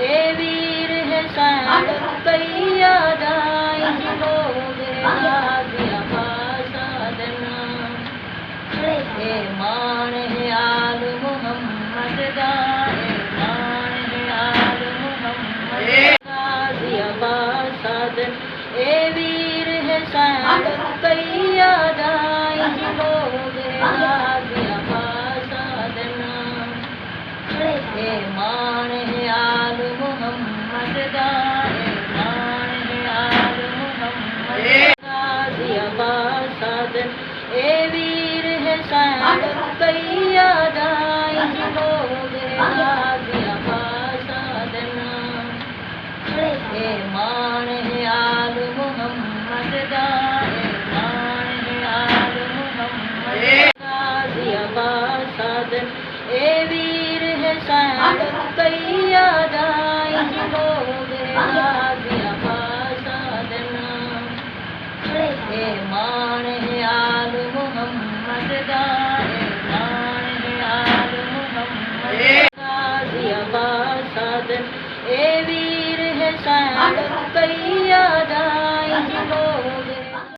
ए वीर है सैन रुपैया दाई लोग गाजिया साधना ए मान है आल मोहम्मद दा ए मान है आल मोहम्मद गाजिया साधन ए वीर है सैन रुपैया दाई लोग गाजिया साधना ए मान है आल मोहम्मद दा ए मान है आल मोहम्मद गाजियाबाद साधन ए वीर है सैन रुपैया दाई लोग गाजियाबाद साधना ए मान है आल मोहम्मद दा ए मान है आल मोहम्मद गाजियाबाद साधन ए वीर है सैन रुपैया दाई लोग गाजियाबाद साधना ए मान है आल मोहम्मद दा ए मान है आल मोहम्मद गाजियाबाद साधन ए वीर है सैन रुपैया दाई लोग